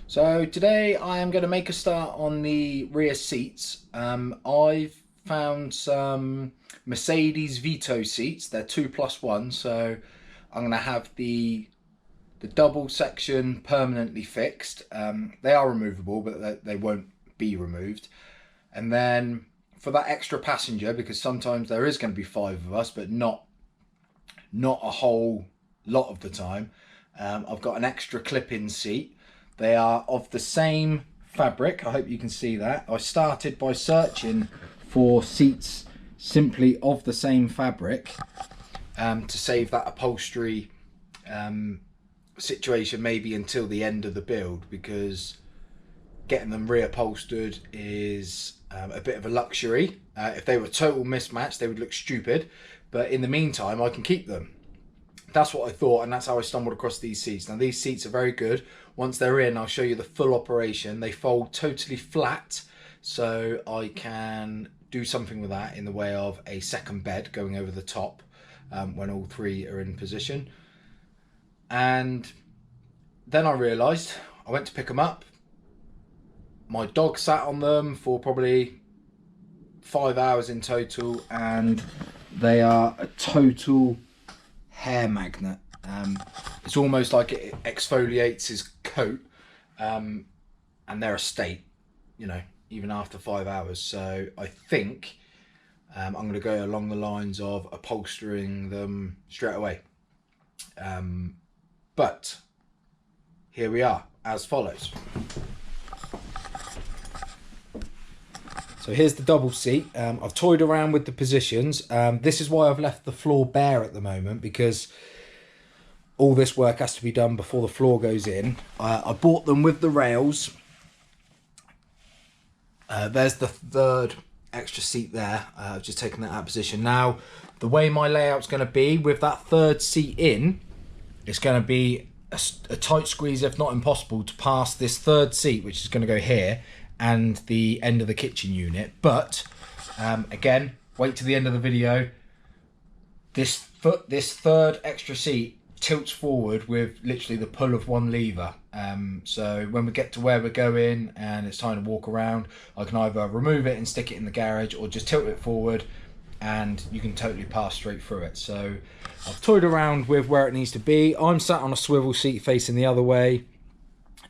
So today I am going to make a start on the rear seats. I've found some Mercedes Vito seats. They're 2+1, so I'm going to have the double section permanently fixed. They are removable, but they won't be removed. And then for that extra passenger, because sometimes there is going to be 5 of us, but not a whole lot of the time, I've got an extra clip-in seat. They are of the same fabric. I hope you can see that. I started by searching for seats simply of the same fabric to save that upholstery situation maybe until the end of the build, because getting them reupholstered is a bit of a luxury. If they were total mismatch, they would look stupid, but in the meantime I can keep them. That's what I thought, and that's how I stumbled across these seats. Now these seats are very good. Once they're in, I'll show you the full operation. They fold totally flat, so I can do something with that in the way of a second bed going over the top when all 3 are in position. And then I realised, I went to pick them up. My dog sat on them for probably 5 hours in total, and they are a total hair magnet. It's almost like it exfoliates his coat, and they're a state, you know, even after 5 hours. So I think I'm going to go along the lines of upholstering them straight away. But here we are, as follows. So here's the double seat. I've toyed around with the positions. This is why I've left the floor bare at the moment, because all this work has to be done before the floor goes in. I bought them with the rails. There's the third extra seat there. I've just taken that out of position. Now, the way my layout's going to be with that third seat in, it's going to be a tight squeeze, if not impossible, to pass this third seat, which is going to go here, and the end of the kitchen unit. But again, wait to the end of the video. This third extra seat tilts forward with literally the pull of one lever. So when we get to where we're going and it's time to walk around, I can either remove it and stick it in the garage, or just tilt it forward and you can totally pass straight through it. So I've toyed around with where it needs to be. I'm sat on a swivel seat facing the other way.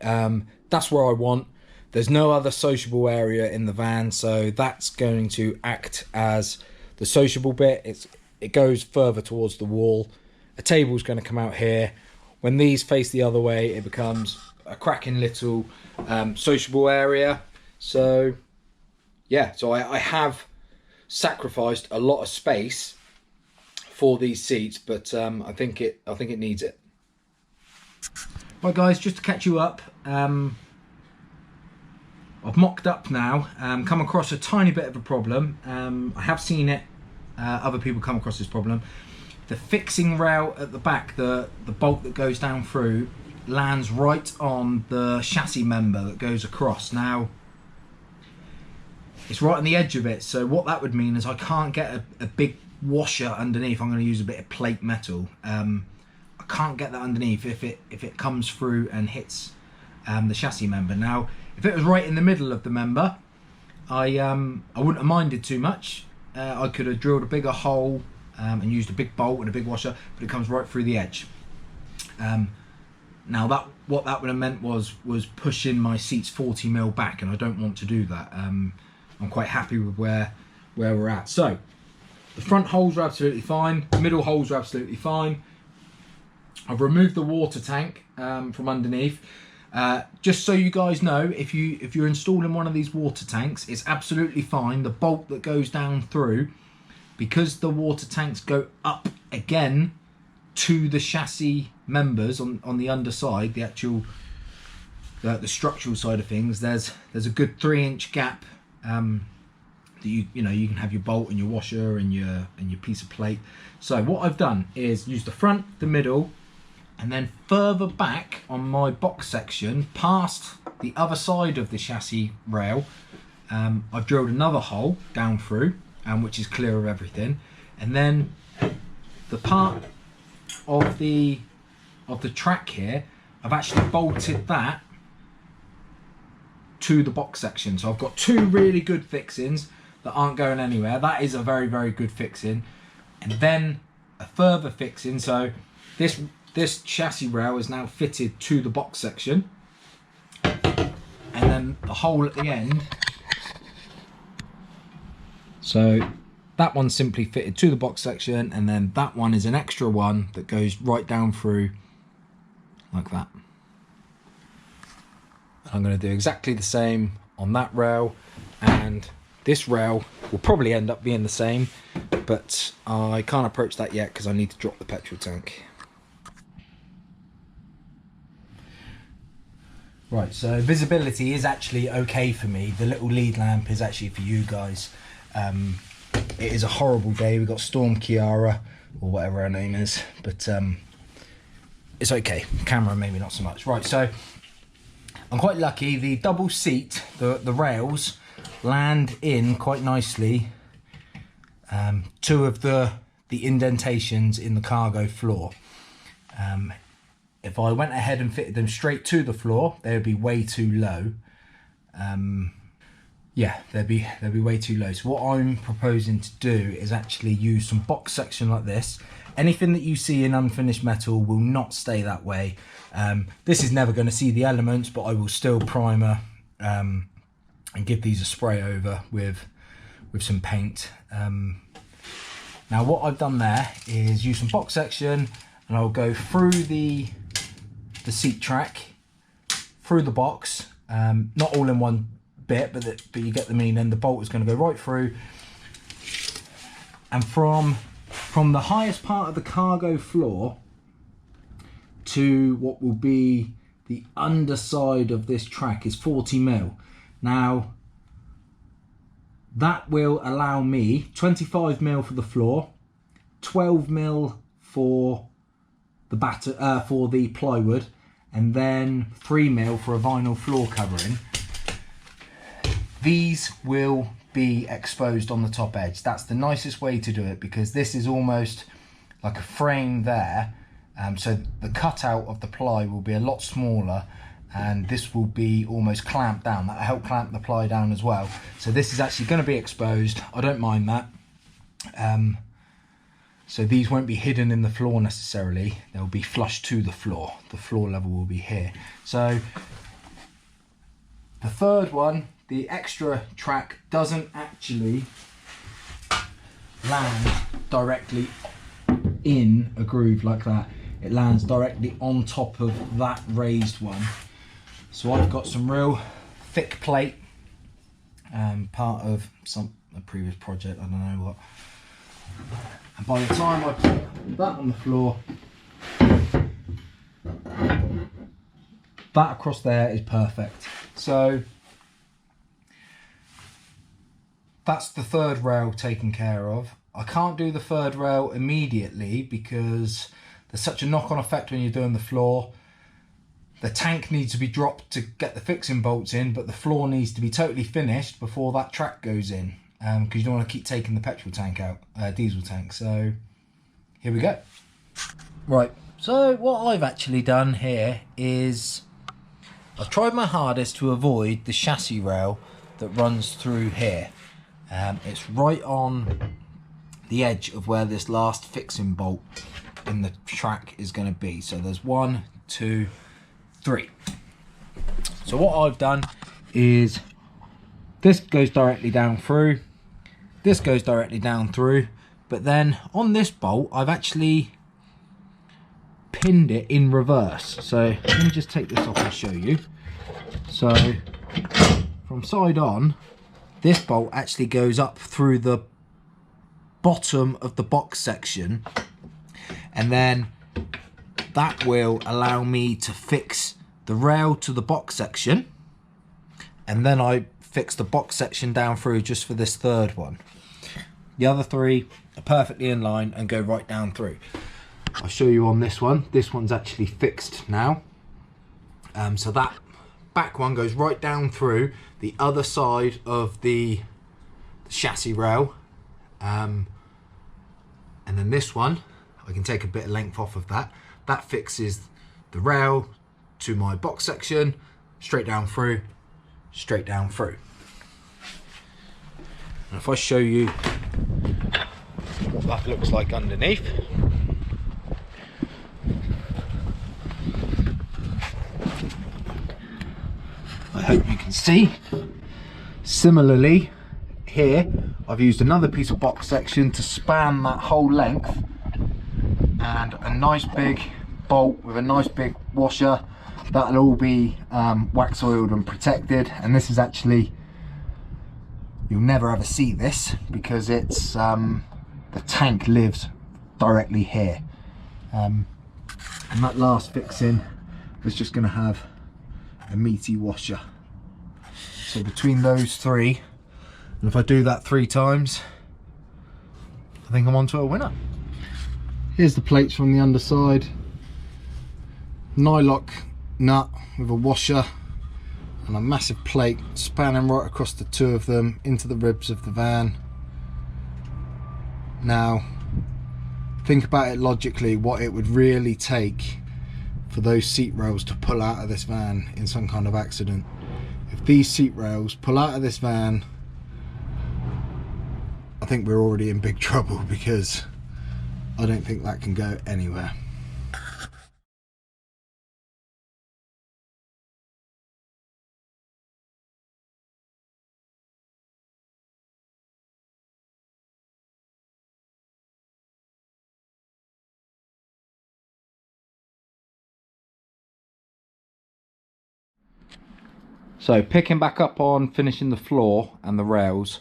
That's where I want. There's no other sociable area in the van, so that's going to act as the sociable bit. It goes further towards the wall. A table's going to come out here. When these face the other way, it becomes a cracking little sociable area. So yeah, so I have sacrificed a lot of space for these seats, but I think it needs it. Right guys, just to catch you up, I've mocked up now, come across a tiny bit of a problem. I have seen it, other people come across this problem. The fixing rail at the back, the bolt that goes down through, lands right on the chassis member that goes across. Now, it's right on the edge of it, so what that would mean is I can't get a big washer underneath. I'm going to use a bit of plate metal. I can't get that underneath if it comes through and hits the chassis member. Now, if it was right in the middle of the member, I wouldn't have minded too much. I could have drilled a bigger hole and used a big bolt and a big washer, but it comes right through the edge. Now what that would have meant was pushing my seats 40mm back, and I don't want to do that. I'm quite happy with where we're at. So the front holes are absolutely fine, the middle holes are absolutely fine. I've removed the water tank from underneath. Just so you guys know, if you're installing one of these water tanks, it's absolutely fine. The bolt that goes down through, because the water tanks go up again to the chassis members on the underside, the actual the structural side of things, there's a good 3-inch gap that you can have your bolt and your washer and your piece of plate. So what I've done is use the front, the middle, and then further back on my box section, past the other side of the chassis rail, I've drilled another hole down through, which is clear of everything. And then the part of the track here, I've actually bolted that to the box section. So I've got two really good fixings that aren't going anywhere. That is a very, very good fixing. And then a further fixing. So this chassis rail is now fitted to the box section. And then the hole at the end. So that one's simply fitted to the box section, and then that one is an extra one that goes right down through like that. I'm going to do exactly the same on that rail, and this rail will probably end up being the same, but I can't approach that yet because I need to drop the petrol tank. Right, so visibility is actually okay for me. The little lead lamp is actually for you guys. It is a horrible day. We've got Storm Kiara, or whatever her name is, but it's okay. Camera maybe not so much. Right, so I'm quite lucky. The double seat, the rails land in quite nicely. Two of the indentations in the cargo floor. If I went ahead and fitted them straight to the floor, they would be way too low. Yeah, they'd be way too low. So what I'm proposing to do is actually use some box section like this. Anything that you see in unfinished metal will not stay that way. This is never going to see the elements, but I will still primer and give these a spray over with some paint. Now what I've done there is use some box section, and I'll go through the seat track, through the box, not all in one bit, but you get the meaning. The bolt is going to go right through, and from the highest part of the cargo floor to what will be the underside of this track is 40mm. Now that will allow me 25mm for the floor, 12mm for the plywood, and then 3mm for a vinyl floor covering. These will be exposed on the top edge. That's the nicest way to do it, because this is almost like a frame there. So the cutout of the ply will be a lot smaller, and this will be almost clamped down. That'll help clamp the ply down as well. So this is actually going to be exposed. I don't mind that. So these won't be hidden in the floor necessarily. They'll be flush to the floor. The floor level will be here. So the third one, the extra track, doesn't actually land directly in a groove like that. It lands directly on top of that raised one. So I've got some real thick plate, part of a previous project, I don't know what. And by the time I put that on the floor, that across there is perfect. So that's the third rail taken care of. I can't do the third rail immediately because there's such a knock-on effect when you're doing the floor. The tank needs to be dropped to get the fixing bolts in, but the floor needs to be totally finished before that track goes in, because you don't want to keep taking the petrol tank out, diesel tank. So here we go. Right, so what I've actually done here is I've tried my hardest to avoid the chassis rail that runs through here. It's right on the edge of where this last fixing bolt in the track is going to be. So there's 1, 2, 3. So what I've done is this goes directly down through, this goes directly down through, but then on this bolt I've actually pinned it in reverse. So let me just take this off and show you. So from side on, this bolt actually goes up through the bottom of the box section, and then that will allow me to fix the rail to the box section, and then I fix the box section down through just for this third one. The other 3 are perfectly in line and go right down through. I'll show you on this one. This one's actually fixed now. So that back one goes right down through the other side of the chassis rail, and then this one I can take a bit of length off of that. That fixes the rail to my box section, straight down through, straight down through. And if I show you what that looks like underneath, I hope you can see. Similarly, here I've used another piece of box section to span that whole length, and a nice big bolt with a nice big washer. That'll all be wax oiled and protected, and this is actually, you'll never ever see this because it's the tank lives directly here, and that last fixing is just going to have a meaty washer. So between those three, and if I do that 3 times, I think I'm onto a winner. Here's the plates from the underside. Nylock nut with a washer and a massive plate spanning right across the 2 of them into the ribs of the van. Now, think about it logically, what it would really take for those seat rails to pull out of this van in some kind of accident. If these seat rails pull out of this van, I think we're already in big trouble, because I don't think that can go anywhere. So picking back up on finishing the floor and the rails,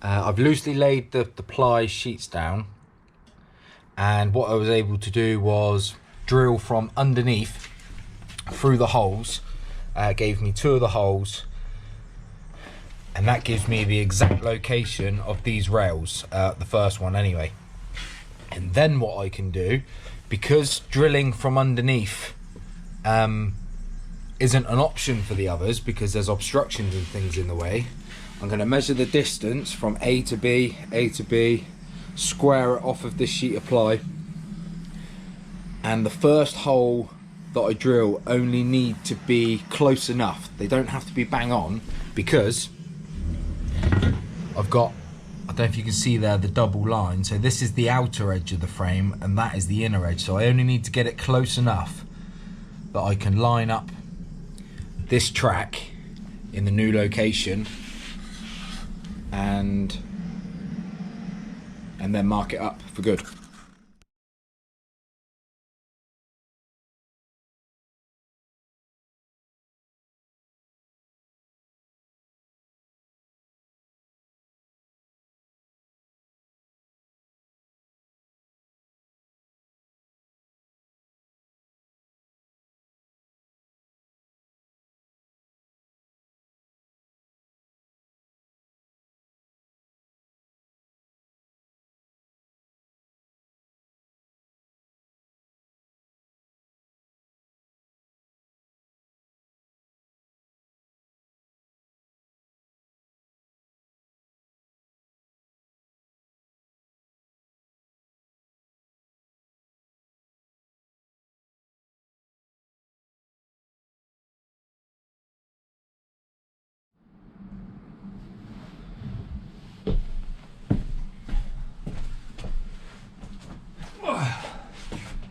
I've loosely laid the ply sheets down, and what I was able to do was drill from underneath through the holes. Gave me 2 of the holes, and that gives me the exact location of these rails, the first one anyway. And then what I can do, because drilling from underneath isn't an option for the others because there's obstructions and things in the way, I'm going to measure the distance from A to B, square it off of this sheet of ply, and the first hole that I drill only need to be close enough. They don't have to be bang on, because I've got, I don't know if you can see there, the double line. So this is the outer edge of the frame and that is the inner edge, so I only need to get it close enough that I can line up this track in the new location and then mark it up for good.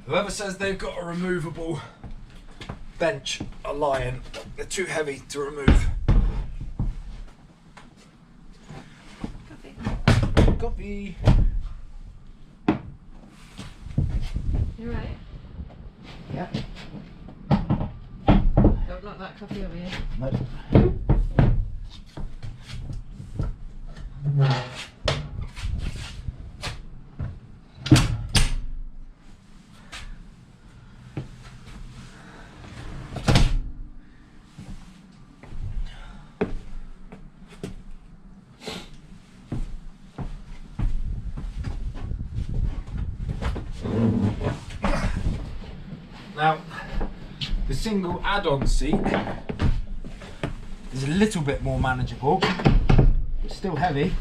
Whoever says they've got a removable bench are lying. They're too heavy to remove. Coffee. You right? Yeah. Don't knock that coffee over here. No. Now, the single add-on seat is a little bit more manageable, but still heavy.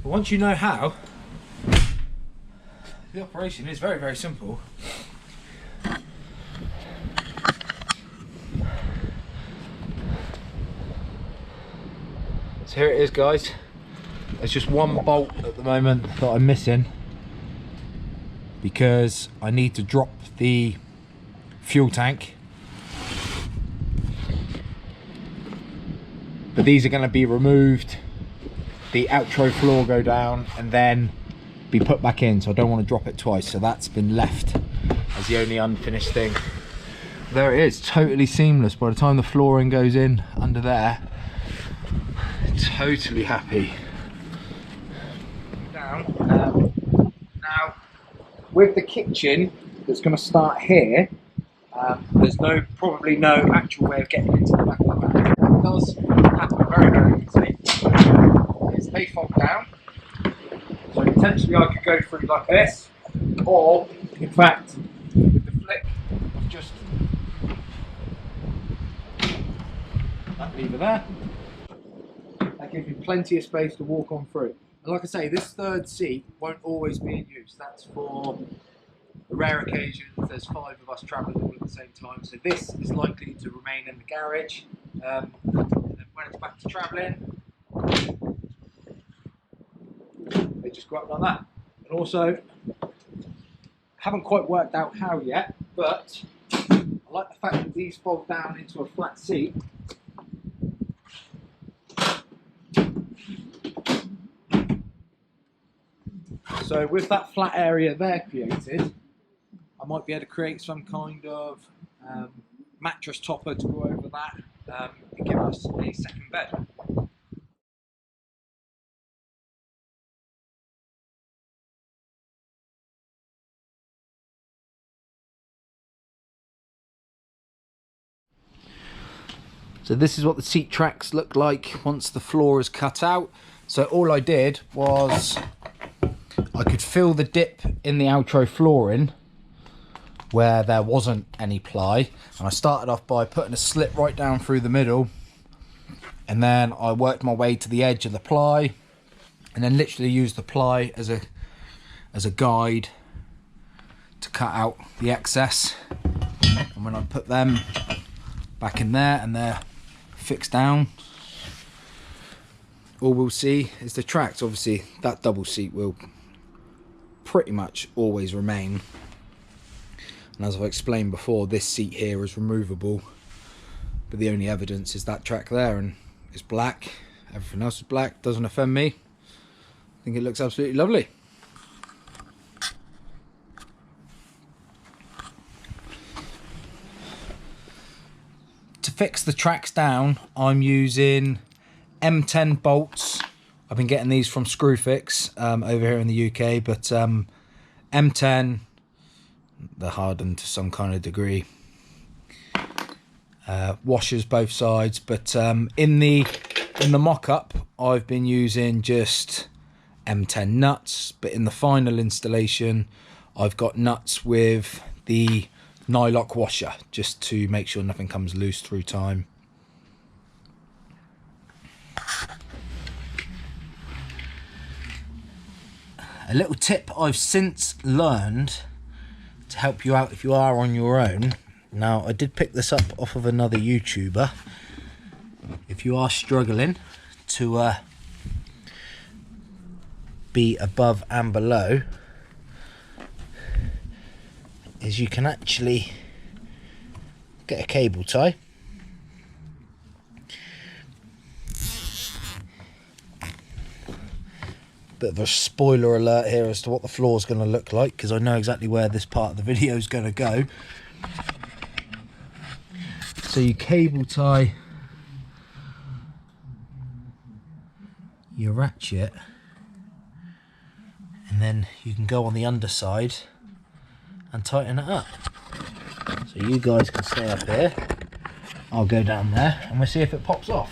But once you know how, the operation is very, very simple. So here it is, guys. There's just one bolt at the moment that I'm missing because I need to drop the fuel tank. But these are going to be removed, the outro floor go down and then be put back in, so I don't want to drop it twice, so that's been left as the only unfinished thing. There it is, totally seamless. By the time the flooring goes in under there, totally happy. Down. Now with the kitchen that's going to start here, there's probably no actual way of getting into the back of the van. What does happen very, very easily is they fold down. So potentially I could go through like this, or in fact, with the flick of just that lever there, that gives me plenty of space to walk on through. And like I say, this third seat won't always be in use. That's for the rare occasions there's 5 of us travelling all at the same time. So this is likely to remain in the garage. And then when it's back to travelling, they just go up like that. And also, haven't quite worked out how yet, but I like the fact that these fold down into a flat seat. So with that flat area there created, I might be able to create some kind of mattress topper to go over that and give us a second bed. So this is what the seat tracks look like once the floor is cut out. So all I did was I could fill the dip in the outro flooring where there wasn't any ply, and I started off by putting a slit right down through the middle, and then I worked my way to the edge of the ply, and then literally used the ply as a guide to cut out the excess. And when I put them back in there and they're fixed down, all we'll see is the tracks. Obviously that double seat will pretty much always remain, and as I've explained before, this seat here is removable, but the only evidence is that track there, and it's black. Everything else is black, doesn't offend me. I think it looks absolutely lovely. To fix the tracks down, I'm using M10 bolts. I've been getting these from Screwfix over here in the UK, but M10, they're hardened to some kind of degree. Washers both sides, but in the mock-up I've been using just M10 nuts, but in the final installation I've got nuts with the nylock washer, just to make sure nothing comes loose through time. A little tip I've since learned to help you out if you are on your own. Now, I did pick this up off of another YouTuber. If you are struggling to be above and below, is you can actually get a cable tie. Bit of a spoiler alert here as to what the floor is going to look like, because I know exactly where this part of the video is going to go. So you cable tie your ratchet, and then you can go on the underside and tighten it up. So you guys can stay up here, I'll go down there, and we'll see if it pops off.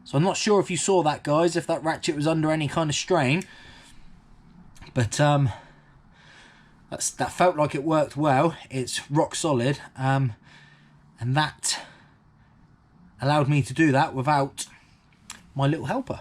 So I'm not sure if you saw that, guys, if that ratchet was under any kind of strain. But that felt like it worked well. It's rock solid. And that allowed me to do that without my little helper.